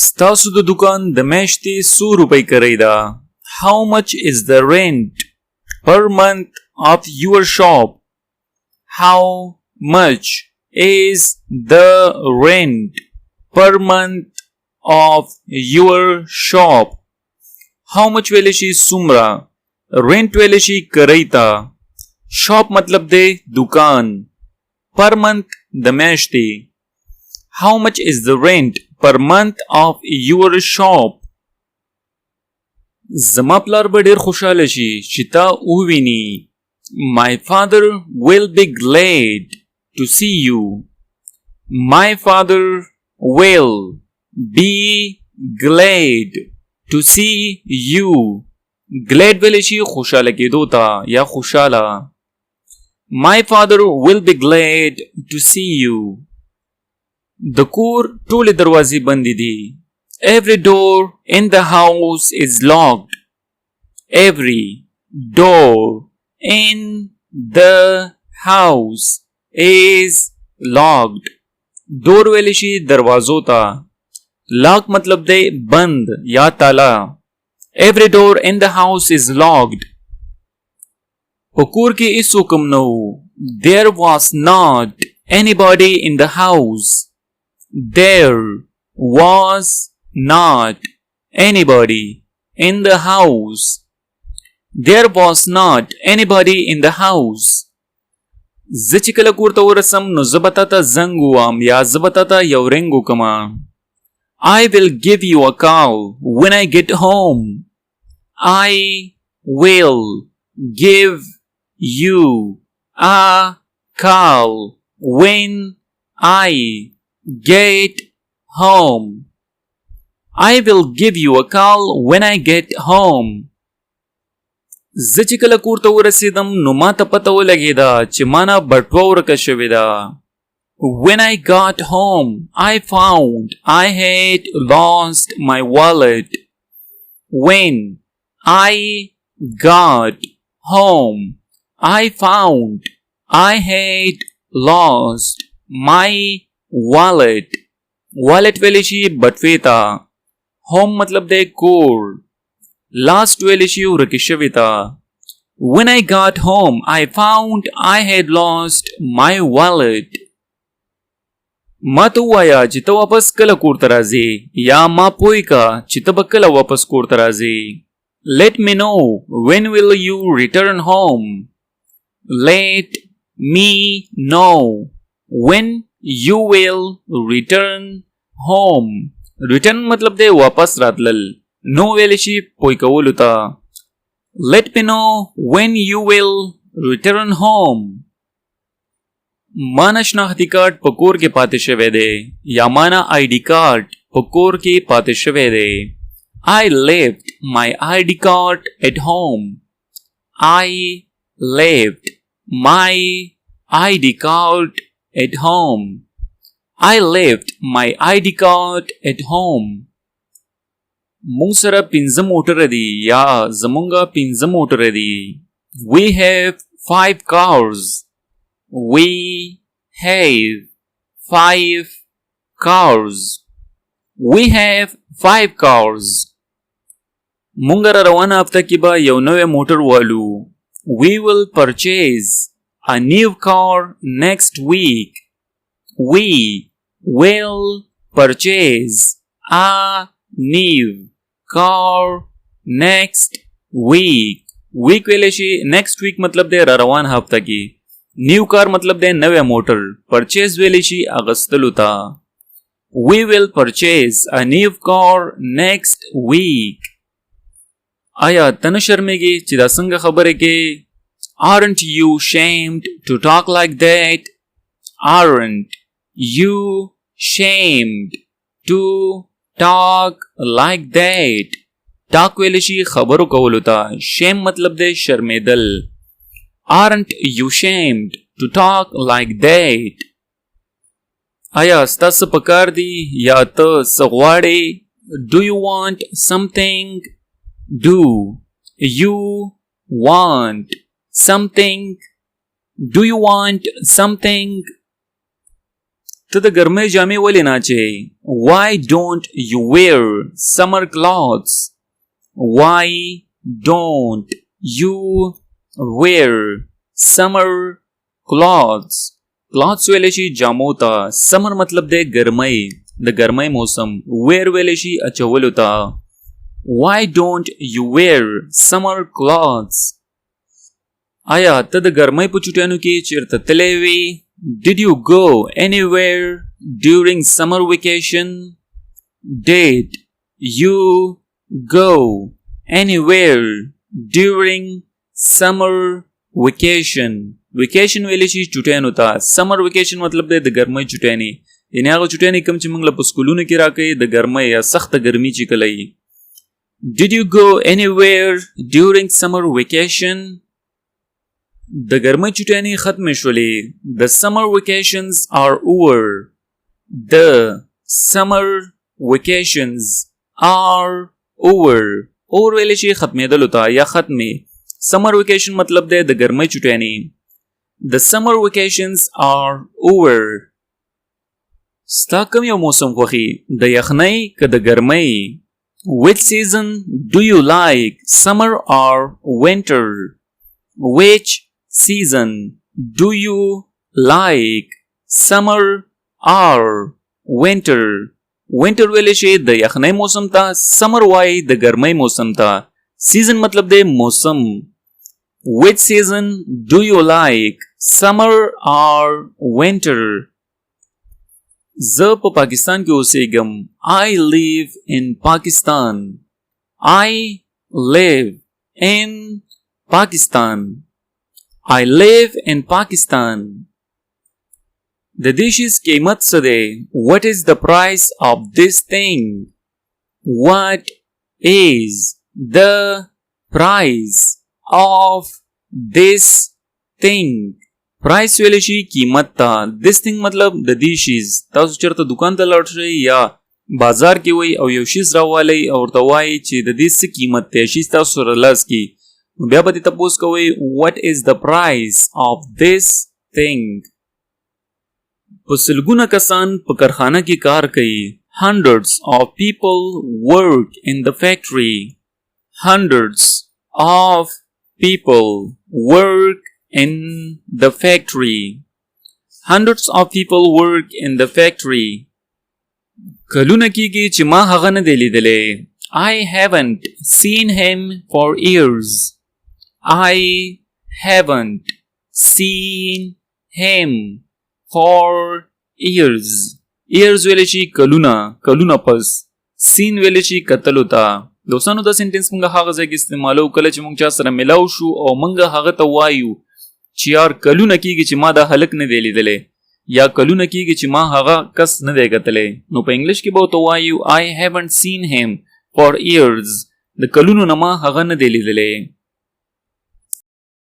ستاسو د دکان د میاشتې څو روپۍ کرۍ ده؟ How much is the rent per month of your shop? How much is the rent per month of your shop? How much ویلی شي څومره، rent ویلی شي کرۍ ته، shop مطلب دی دکان، per month د میاشتې. How much is the rent per month of your shop? زما پلار به ډیر خوشاله شي چې تا وویني. My father will be glad to see you. My father will be glad to see you. glad ویلی شي خوشاله کېدو ته یا خوشاله. My father will be glad to see you. د کور ټولې دروازې بندې دي. Every door in the house is locked. Every door in the house is locked. دور ویلی شي دروازو ته. lock مطلب دی بند یا تالا. Every door in the house is locked. په کور کې هیڅوک هم نه و. There was not anybody in the house. There was not anybody in the house. There was not anybody in the house. زه چې کله کور ته ورسم نو زه به تا ته زنګ ووهم یا زه به تا ته یو رنګ وکړمه. I will give you a call when I get home. I will give you a call when I get home. I will give you a call when I get home. زه چې کله کور ته ورسېدم نو ما ته پته ولګېده چې ما نه بټوه ورکه شوې ده. When I got home, I found I had lost my wallet. When I got home, I found I had lost my wallet. wallet ویلی شي بټوې ته. home مطلب دی کور. last ویلی شي ورکې شوې ته. When I got home, I found I had lost my wallet. ما ته ووایه چې ته واپس کله کور ته راځې یا ما پوی که چې ته به کله واپس کور ته راځې. Let me know when will you return home. Let me know when you will return home. return مطلب دی واپس راتلل. نو ویلی شي پوی کولو ته. Let me know when you will return home. مانا شناختی کارت په کور کې پاتې شوی دی یا مانا ID کارت په کور کې پاتې شوی دی. I left my ID card at home. I left my ID card at home. I left my ID card at home. مونږ سره 5 موټر دي یا زمونږه 5 موټر دي. We have 5 cars. We have 5 cars. We have 5 cars. مونږ را روانه هفته کې به یو نوی موټر والو. We will purchase a new car next week. We will purchase a new car next week. week ویلی شي next week مطلب دی را روان هفته کې. new car مطلب دی نوی موټر. purchase ویلی شي اغستلو ته. We will purchase a new car next week. آیا ته نه شرمېږې چې دا څنګه خبرې کې؟ Aren't you ashamed to talk like that? Aren't you ashamed to talk like that? talk ویلی شي خبرو کولو ته. shame مطلب دی شرمېدل. Aren't you ashamed to talk like that? آیا ستا څه پکار دي یا ته څه غواړې؟ Do you want something? Do you want something? Do you want something? ته د ګرمۍ جامې ولې نه اچوې؟ Why don't you wear summer clothes? Why don't you wear summer clothes? clothes ویلی شي جامو ته. summer مطلب دی ګرمۍ، د ګرمۍ موسم. wear ویلی شي اچولو ته. Why don't you wear summer clothes? آیا ته د ګرمۍ په چټیانو کې چیرته تللی وې؟ Did you go anywhere during summer vacation? Did you go anywhere during summer vacation? vacation ویلی شي چټیانو ته. summer vacation مطلب دی د ګرمۍ چټیانې، یعنې هغه چټیانې کوم چې موږ له په سکولونو کې راکوي د ګرمۍ یا سخته ګرمي چې کله وي. Did you go anywhere during summer vacation? د ګرمۍ چټیانې ختمې شولې. The summer vacations are over. The summer vacations are over. over ویلی شي ختمېدلو ته یا ختمې. summer vacation مطلب دی د ګرمۍ چټیانې. The summer vacations are over. ستا کوم یو موسم خوښي؟ د یخنۍ که د ګرمۍ؟ Which season do you like, summer or winter? Which season do you like, summer or winter? winter ویلی شي د یخنۍ موسم ته. summer وای د ګرمۍ موسم ته. season مطلب دی موسم. Which season do you like, summer or winter? زه په پاکستان کې اوسېږم. I live in Pakistan. I live in Pakistan. I live in Pakistan. د دې شیز قیمت څه دی؟ What is the price of this thing? What is the price of this thing? پرایس ویلی شي قیمت ته. this thing مطلب د دې شیز. تاسو چېرته دکان ته لاړ شئ یا بازار کې وئ او یو شیز راوالئ او ورته وایئ چې د دې څه قیمت دی، شیز تاسو سره لاس کې، نو بیا به دې تپوس کوئ what is the price of this thing. په سلګونه کسان په کارخانه کې کار کوي. hundreds of people work in the factory. hundreds of people work in the factory. hundreds of people work in the factory. کلونه کېږي چې ما هغه نه دی لیدلی. I haven't seen him for years. I haven't seen him for years. years ویلی شي کلونه، کلونه پس. seen ویلی شي کتلو ته. دوستانو دا سنټنس موږ هغه ځای کې استعمالو کله چې موږ چا سره ملاو شو او موږ هغه ته وایو چې یار کلونه کېږي چې ما دا هلک نه دی لیدلی یا کلونه کېږي چې ما هغه کس نه دی کتلی. نو په انګلیش کې به ورته وایو I haven't seen him for years. د کلونو نه ما هغه نه دی لیدلی.